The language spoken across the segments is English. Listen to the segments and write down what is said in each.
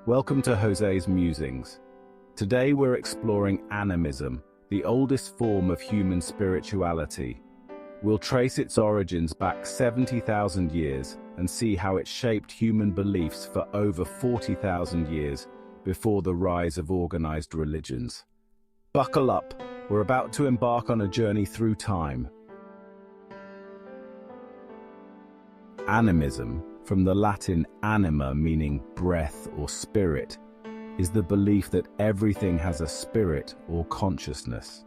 Welcome to Jose's Musings. Today we're exploring animism, the oldest form of human spirituality. We'll trace its origins back 70,000 years and see how it shaped human beliefs for over 40,000 years before the rise of organized religions. Buckle up, we're about to embark on a journey through time. Animism, from the Latin anima meaning breath or spirit, is the belief that everything has a spirit or consciousness.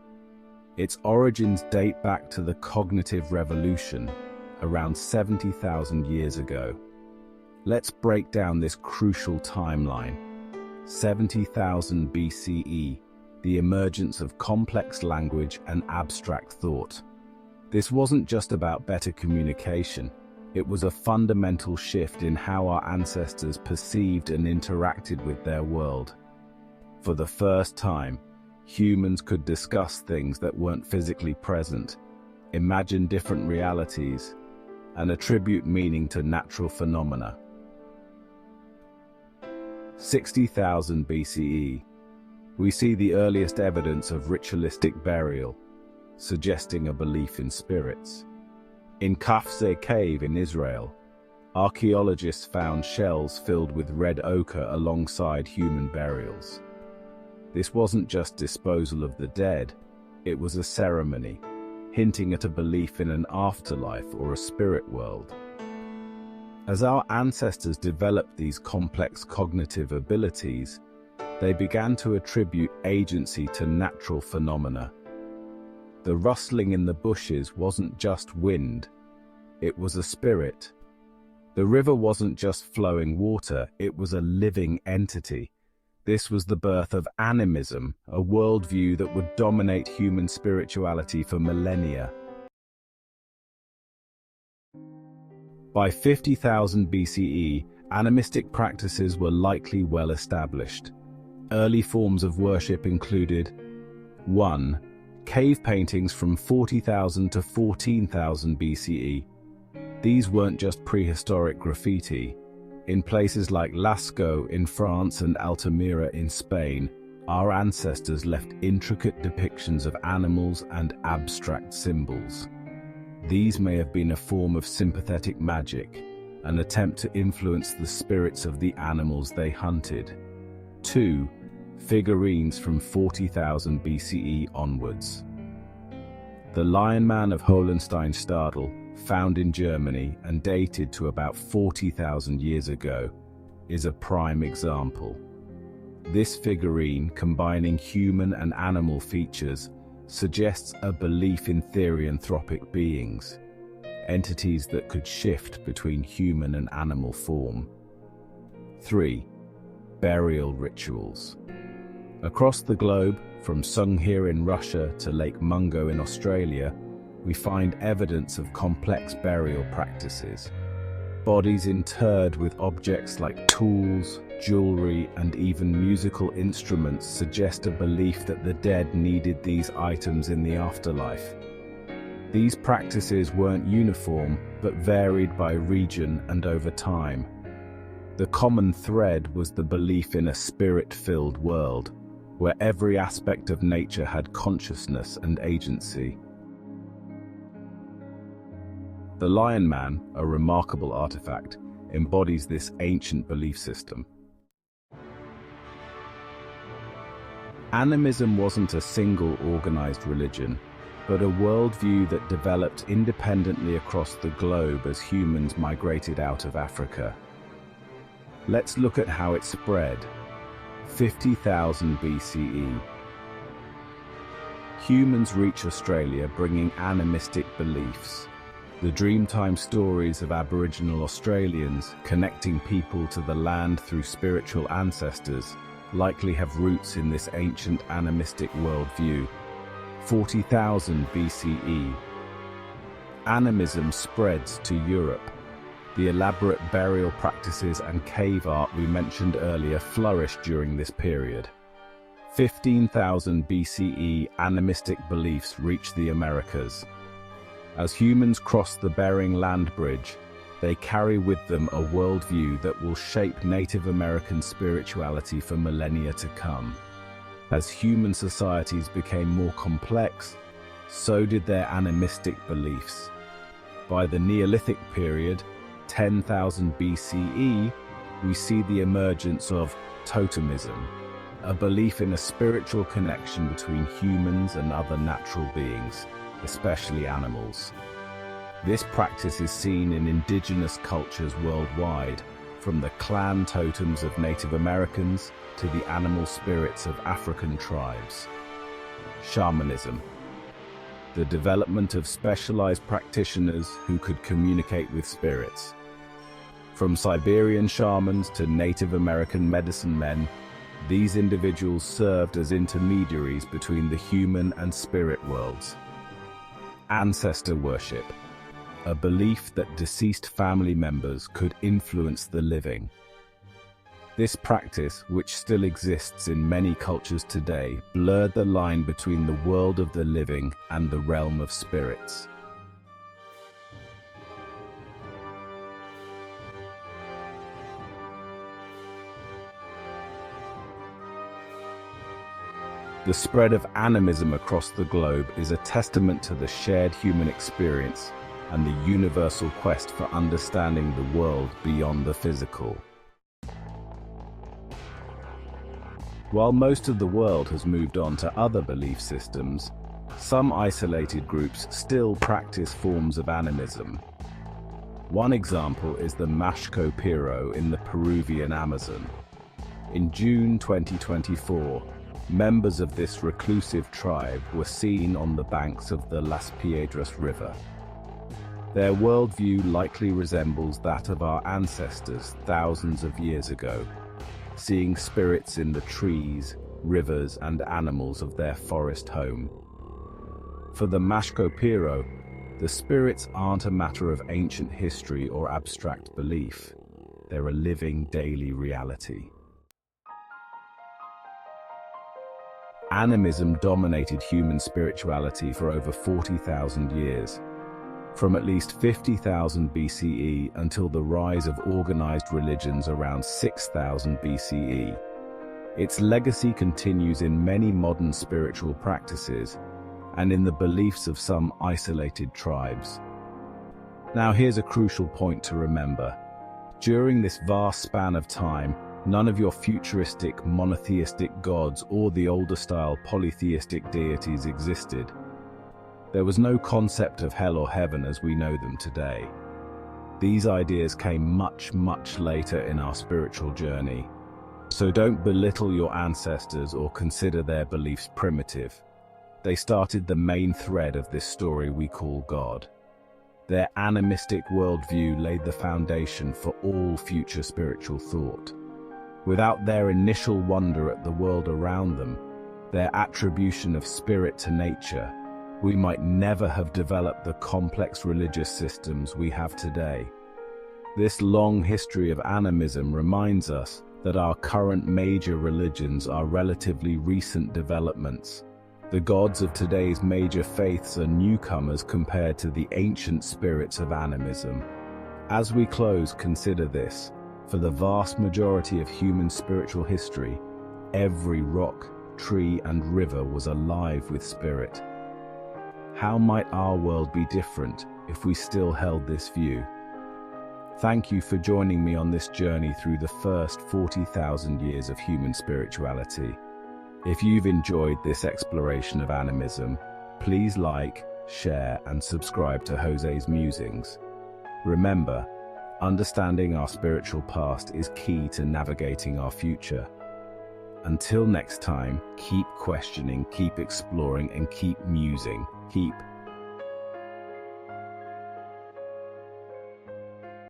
Its origins date back to the cognitive revolution, around 70,000 years ago. Let's break down this crucial timeline. 70,000 BCE, the emergence of complex language and abstract thought. This wasn't just about better communication. It was a fundamental shift in how our ancestors perceived and interacted with their world. For the first time, humans could discuss things that weren't physically present, imagine different realities, and attribute meaning to natural phenomena. 60,000 BCE, we see the earliest evidence of ritualistic burial, suggesting a belief in spirits. In Kafze Cave in Israel, archaeologists found shells filled with red ochre alongside human burials. This wasn't just disposal of the dead, it was a ceremony, hinting at a belief in an afterlife or a spirit world. As our ancestors developed these complex cognitive abilities, they began to attribute agency to natural phenomena. The rustling in the bushes wasn't just wind, it was a spirit. The river wasn't just flowing water, it was a living entity. This was the birth of animism, a worldview that would dominate human spirituality for millennia. By 50,000 BCE, animistic practices were likely well established. Early forms of worship included 1. Cave paintings from 40,000 to 14,000 BCE. These weren't just prehistoric graffiti. In places like Lascaux in France and Altamira in Spain, our ancestors left intricate depictions of animals and abstract symbols. These may have been a form of sympathetic magic, an attempt to influence the spirits of the animals they hunted. 2. Figurines from 40,000 BCE onwards. The Lion Man of Hohenstein-Stadel, found in Germany and dated to about 40,000 years ago, is a prime example. This figurine, combining human and animal features, suggests a belief in therianthropic beings, entities that could shift between human and animal form. 3. Burial rituals. Across the globe, from Sungir in Russia to Lake Mungo in Australia, we find evidence of complex burial practices. Bodies interred with objects like tools, jewelry, and even musical instruments suggest a belief that the dead needed these items in the afterlife. These practices weren't uniform, but varied by region and over time. The common thread was the belief in a spirit-filled world, where every aspect of nature had consciousness and agency. The Lion Man, a remarkable artifact, embodies this ancient belief system. Animism wasn't a single organized religion, but a worldview that developed independently across the globe as humans migrated out of Africa. Let's look at how it spread. 50,000 BCE. Humans reach Australia bringing animistic beliefs. The Dreamtime stories of Aboriginal Australians connecting people to the land through spiritual ancestors likely have roots in this ancient animistic worldview. 40,000 BCE. Animism spreads to Europe. The elaborate burial practices and cave art we mentioned earlier flourished during this period. 15,000 BCE, animistic beliefs reached the Americas. As humans crossed the Bering Land Bridge, They carry with them a worldview that will shape Native American spirituality for millennia to come. As human societies became more complex, so did their animistic beliefs. By the Neolithic period, 10,000 BCE, we see the emergence of totemism, a belief in a spiritual connection between humans and other natural beings, especially animals. This practice is seen in indigenous cultures worldwide, from the clan totems of Native Americans to the animal spirits of African tribes. Shamanism, the development of specialized practitioners who could communicate with spirits. From Siberian shamans to Native American medicine men, these individuals served as intermediaries between the human and spirit worlds. Ancestor worship, a belief that deceased family members could influence the living. This practice, which still exists in many cultures today, blurred the line between the world of the living and the realm of spirits. The spread of animism across the globe is a testament to the shared human experience and the universal quest for understanding the world beyond the physical. While most of the world has moved on to other belief systems, some isolated groups still practice forms of animism. One example is the Mashco Piro in the Peruvian Amazon. In June 2024, members of this reclusive tribe were seen on the banks of the Las Piedras River. Their worldview likely resembles that of our ancestors thousands of years ago, seeing spirits in the trees, rivers, and animals of their forest home. For the Mashco Piro, the spirits aren't a matter of ancient history or abstract belief. They're a living daily reality. Animism dominated human spirituality for over 40,000 years. From at least 50,000 BCE until the rise of organized religions around 6,000 BCE. Its legacy continues in many modern spiritual practices and in the beliefs of some isolated tribes. Now here's a crucial point to remember. During this vast span of time, none of your futuristic monotheistic gods or the older-style polytheistic deities existed. There was no concept of hell or heaven as we know them today. These ideas came much, much later in our spiritual journey. So don't belittle your ancestors or consider their beliefs primitive. They started the main thread of this story we call God. Their animistic worldview laid the foundation for all future spiritual thought. Without their initial wonder at the world around them, their attribution of spirit to nature, we might never have developed the complex religious systems we have today. This long history of animism reminds us that our current major religions are relatively recent developments. The gods of today's major faiths are newcomers compared to the ancient spirits of animism. As we close, consider this. For the vast majority of human spiritual history, every rock, tree, and river was alive with spirit. How might our world be different if we still held this view? Thank you for joining me on this journey through the first 40,000 years of human spirituality. If you've enjoyed this exploration of animism, please like, share, and subscribe to Jose's Musings. Remember, understanding our spiritual past is key to navigating our future. Until next time, keep questioning, keep exploring, and keep musing. Keep